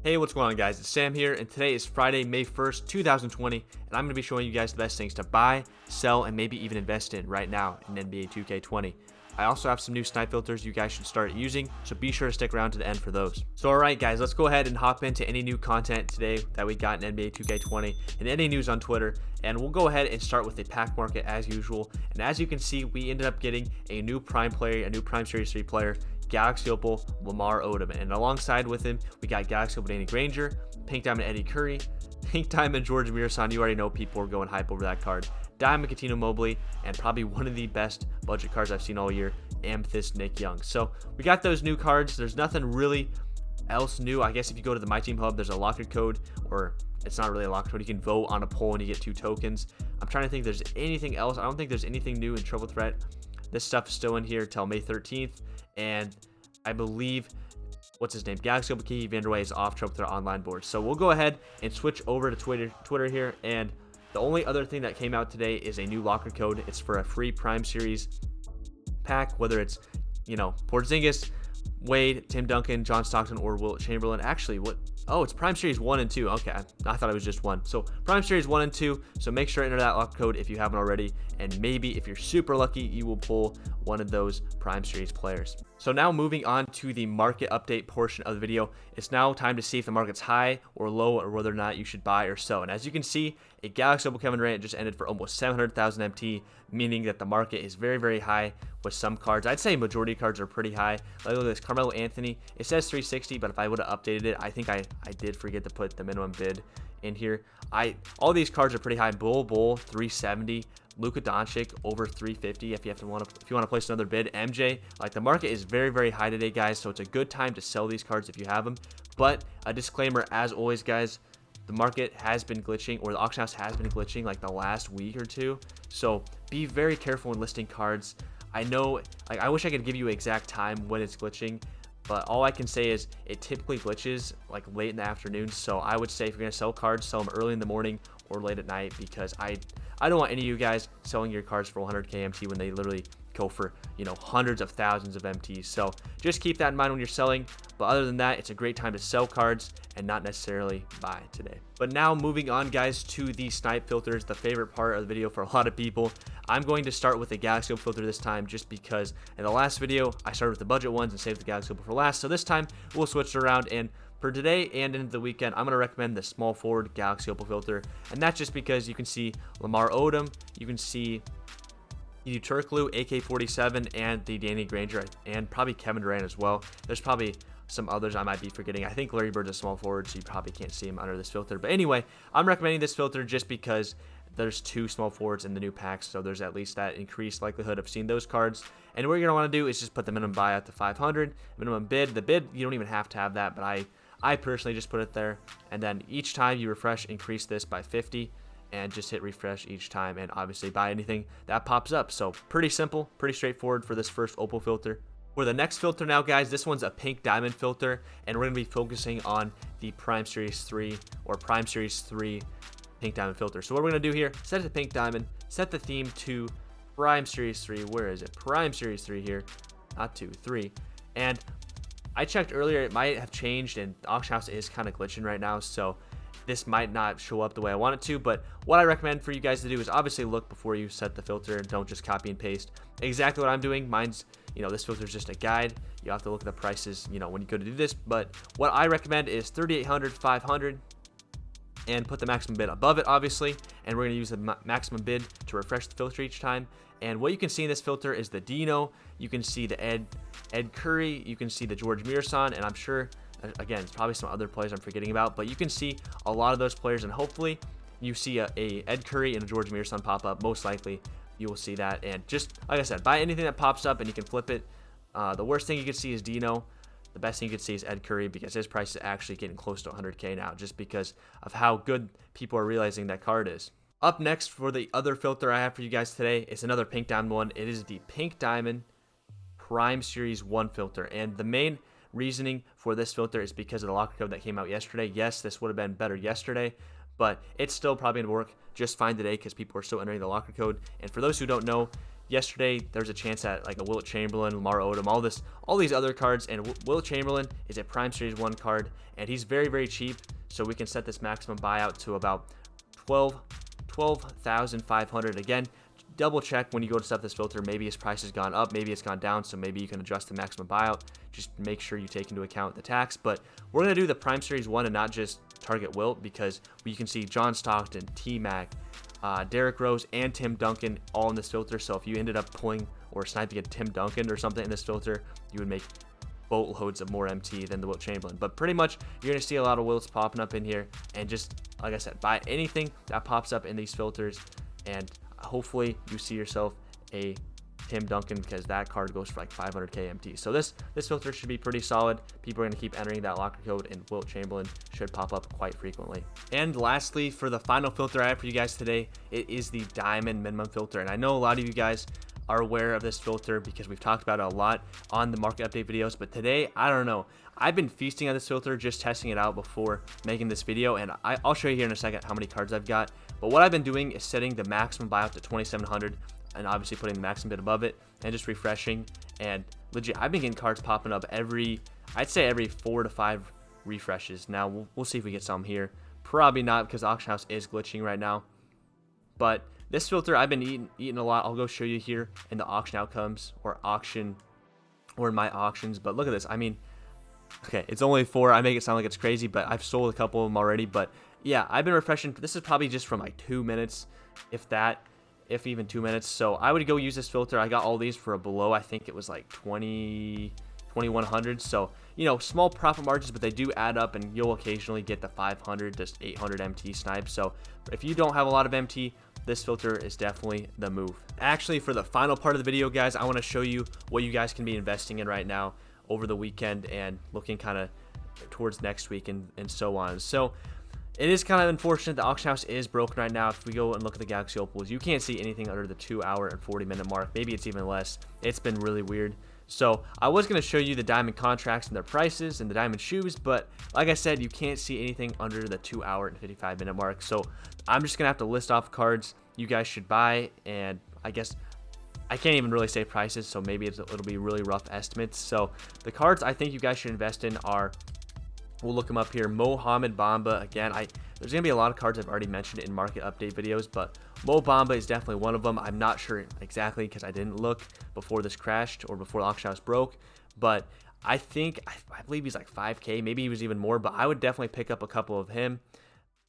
Hey, what's going on, guys? It's Sam here, and today is Friday, May 1st, 2020, and I'm going to be showing you guys the best things to buy, sell, and maybe even invest in right now in NBA 2K20. I also have some new snipe filters you guys should start using, so be sure to stick around to the end for those. So alright guys, let's go ahead and hop into any new content today that we got in NBA 2K20 and any news on Twitter, and we'll go ahead and start with the pack market as usual. And as you can see, we ended up getting a new Prime player, a new Prime Series 3 player, Galaxy Opal Lamar Odom, and alongside with him we got Galaxy Opal Danny Granger, Pink Diamond Eddie Curry, Pink Diamond George Mirasan. You already know people are going hype over that card. Diamond Coutinho Mobley, and probably one of the best budget cards I've seen all year, Amethyst Nick Young. So we got those new cards. There's nothing really else new. I guess if you go to the Myteam hub, there's a locker code, or it's not really a locker code. You can vote on a poll and you get 2 tokens. I'm trying to think if there's anything else. I don't think there's anything new in Triple Threat. This stuff is still in here till May 13th, and I believe what's his name, Galaxy Opal Kiki Vanderway is off Triple Threat online board. So we'll go ahead and switch over to Twitter here, and the only other thing that came out today is a new locker code. It's for a free Prime Series pack, whether it's, Porzingis, Wade, Tim Duncan, John Stockton, or Wilt Chamberlain. Actually, it's Prime Series 1 and 2. Okay, I thought it was just 1. So Prime Series 1 and 2. So make sure to enter that locker code if you haven't already, and maybe if you're super lucky, you will pull one of those Prime Series players. So now moving on to the market update portion of the video, it's now time to see if the market's high or low, or whether or not you should buy or sell. And as you can see, a Galaxy Opal Kevin Durant just ended for almost 700,000 MT, meaning that the market is very, very high with some cards. I'd say majority of cards are pretty high. Like look at this, Carmelo Anthony. It says 360, but if I would have updated it, I think I did forget to put the minimum bid in here. All these cards are pretty high. Bull 370. Luka Doncic over 350 if you want to place another bid. MJ, like the market is very, very high today, guys, so it's a good time to sell these cards if you have them. But a disclaimer, as always, guys, the market has been glitching, or the auction house has been glitching like the last week or two, so be very careful when listing cards. I know, I wish I could give you an exact time when it's glitching, but all I can say is it typically glitches like late in the afternoon. So I would say if you're going to sell cards, sell them early in the morning or late at night, because I don't want any of you guys selling your cards for 100k MT when they literally go for, hundreds of thousands of MTs. So just keep that in mind when you're selling. But other than that, it's a great time to sell cards and not necessarily buy today. But now moving on, guys, to the snipe filters, the favorite part of the video for a lot of people. I'm going to start with the Galaxy Opal filter this time, just because in the last video I started with the budget ones and saved the Galaxy Opal for last. So this time we'll switch it around, and for today and into the weekend, I'm going to recommend the small forward Galaxy Opal filter. And that's just because you can see Lamar Odom, you can see Turkoglu, AK-47, and the Danny Granger, and probably Kevin Durant as well. There's probably some others I might be forgetting. I think Larry Bird's a small forward, so you probably can't see him under this filter. But anyway, I'm recommending this filter just because there's 2 small forwards in the new packs, so there's at least that increased likelihood of seeing those cards. And what you're going to want to do is just put the minimum buyout to 500, minimum bid. The bid, you don't even have to have that, but I personally just put it there. And then each time you refresh, increase this by 50, and just hit refresh each time, and obviously buy anything that pops up. So pretty simple, pretty straightforward for this first Opal filter. For the next filter now, guys, this one's a Pink Diamond filter, and we're going to be focusing on the Prime Series 3 or Prime Series 3 Pink Diamond filter. So what we're going to do here, set it to Pink Diamond, set the theme to Prime Series 3. Where is it? Prime Series 3 here, not 2, 3. And I checked earlier, it might have changed, and the auction house is kind of glitching right now, so this might not show up the way I want it to. But what I recommend for you guys to do is obviously look before you set the filter, and don't just copy and paste exactly what I'm doing. Mine's, this filter is just a guide. You have to look at the prices, when you go to do this. But what I recommend is 3,800, 500, and put the maximum bid above it, obviously. And we're going to use the maximum bid to refresh the filter each time. And what you can see in this filter is the Dino. You can see the Ed Curry. You can see the George Mirasan, and I'm sure, again, it's probably some other players I'm forgetting about, but you can see a lot of those players, and hopefully you see a Ed Curry and a George Mirasan pop up. Most likely you will see that. And just like I said, buy anything that pops up and you can flip it. The worst thing you could see is Dino. The best thing you could see is Ed Curry, because his price is actually getting close to 100k now, just because of how good people are realizing that card is. Up next, for the other filter I have for you guys today, is another Pink Diamond one. It is the Pink Diamond Prime Series 1 filter, and the main reasoning for this filter is because of the locker code that came out yesterday. Yes, this would have been better yesterday, but it's still probably going to work just fine today because people are still entering the locker code. And for those who don't know, yesterday there's a chance at like a Wilt Chamberlain, Lamar Odom, all these other cards, and Wilt Chamberlain is a Prime Series 1 card, and he's very, very cheap, so we can set this maximum buyout to about 12,500. Again, double check when you go to set this filter. Maybe his price has gone up, maybe it's gone down, so maybe you can adjust the maximum buyout. Just make sure you take into account the tax. But we're going to do the Prime Series 1 and not just target Wilt, because you can see John Stockton, T-Mac, Derrick Rose, and Tim Duncan all in this filter. So if you ended up pulling or sniping a Tim Duncan or something in this filter, you would make boatloads of more MT than the Wilt Chamberlain. But pretty much you're going to see a lot of Wilts popping up in here, and just like I said, buy anything that pops up in these filters, and hopefully you see yourself a Tim Duncan, because that card goes for like 500k MT. So this filter should be pretty solid. People are going to keep entering that locker code, and Wilt Chamberlain should pop up quite frequently. And lastly, for the final filter I have for you guys today, it is the diamond minimum filter. And I know a lot of you guys are aware of this filter because we've talked about it a lot on the market update videos, but today, I don't know, I've been feasting on this filter, just testing it out before making this video, and I'll show you here in a second how many cards I've got. But what I've been doing is setting the maximum buyout to 2,700, and obviously putting the maximum bid above it, and just refreshing. And legit, I've been getting cards popping up I'd say every 4 to 5 refreshes. Now we'll see if we get some here. Probably not, because auction house is glitching right now. But this filter I've been eating a lot. I'll go show you here in the auction outcomes, or in my auctions. But look at this. I mean, okay, it's only 4. I make it sound like it's crazy, but I've sold a couple of them already. But yeah, I've been refreshing. This is probably just from like 2 minutes, if even 2 minutes. So I would go use this filter. I got all these for a below, I think it was like 2,100. So, you know, small profit margins, but they do add up, and you'll occasionally get the 500 to 800 MT snipes. So if you don't have a lot of MT, this filter is definitely the move. Actually, for the final part of the video, guys, I want to show you what you guys can be investing in right now over the weekend, and looking kind of towards next week, and so on. So it is kind of unfortunate the auction house is broken right now. If we go and look at the Galaxy Opals, you can't see anything under the 2 hour and 40-minute mark. Maybe it's even less. It's been really weird. So I was going to show you the diamond contracts and their prices and the diamond shoes, but like I said, you can't see anything under the 2 hour and 55-minute mark. So I'm just going to have to list off cards you guys should buy, and I guess I can't even really say prices, so maybe it'll be really rough estimates. So the cards I think you guys should invest in are, we'll look them up here, Mohamed Bamba. Again, there's going to be a lot of cards I've already mentioned in market update videos, but Mo Bamba is definitely one of them. I'm not sure exactly, because I didn't look before this crashed or before the auction house broke, but I believe he's like 5k, maybe he was even more, but I would definitely pick up a couple of him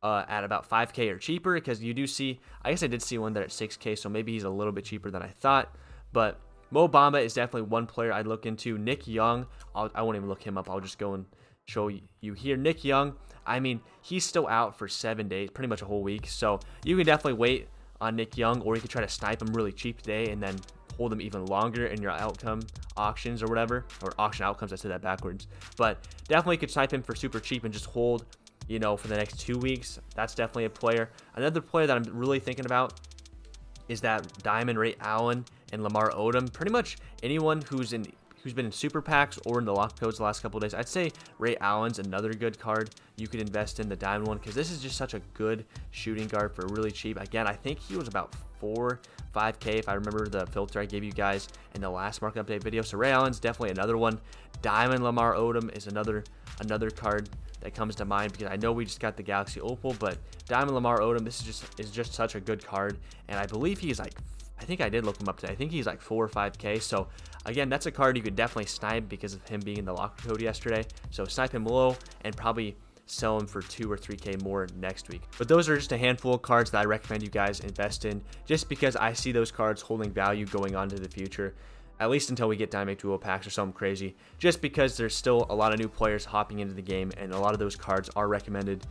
at about 5k or cheaper, because you do see, I guess I did see one there at 6k, so maybe he's a little bit cheaper than I thought. But Mo Bamba is definitely one player I'd look into. Nick Young, I won't even look him up, I'll just go and show you here. Nick Young, I mean, he's still out for 7 days, pretty much a whole week, so you can definitely wait on Nick Young, or you can try to snipe him really cheap today and then hold him even longer in your outcome auctions or whatever, or auction outcomes, I said that backwards. But definitely could snipe him for super cheap and just hold, you know, for the next 2 weeks. That's definitely a player. Another player that I'm really thinking about is that Diamond Ray Allen and Lamar Odom. Pretty much anyone who's been in super packs or in the lock codes the last couple of days. I'd say Ray Allen's another good card you could invest in, the diamond one, because this is just such a good shooting guard for really cheap. Again, I think he was about 5k if I remember the filter I gave you guys in the last market update video. So Ray Allen's definitely another one. Diamond Lamar Odom is another card that comes to mind, because I know we just got the Galaxy Opal, but Diamond Lamar Odom, this is just such a good card, and I believe he's like, I think I did look him up today, I think he's like 4 or 5k. So again, that's a card you could definitely snipe because of him being in the locker code yesterday. So snipe him low and probably sell him for 2 or 3k more next week. But those are just a handful of cards that I recommend you guys invest in, just because I see those cards holding value going on to the future, at least until we get Dynamic Duo packs or something crazy, just because there's still a lot of new players hopping into the game, and a lot of those cards are recommended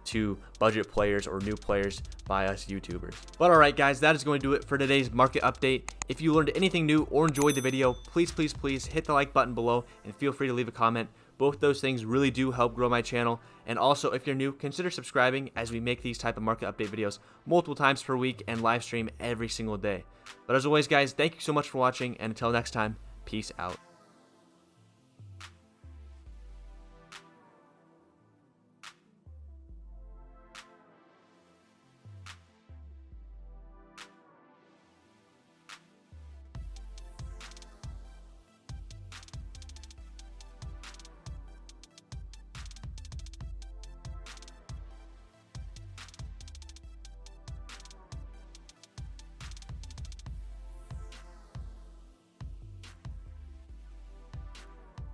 to budget players or new players by us YouTubers. But alright guys, that is going to do it for today's market update. If you learned anything new or enjoyed the video, please hit the like button below, and feel free to leave a comment. Both those things really do help grow my channel. And also, if you're new, consider subscribing, as we make these type of market update videos multiple times per week and live stream every single day. But as always guys, thank you so much for watching, and until next time, peace out.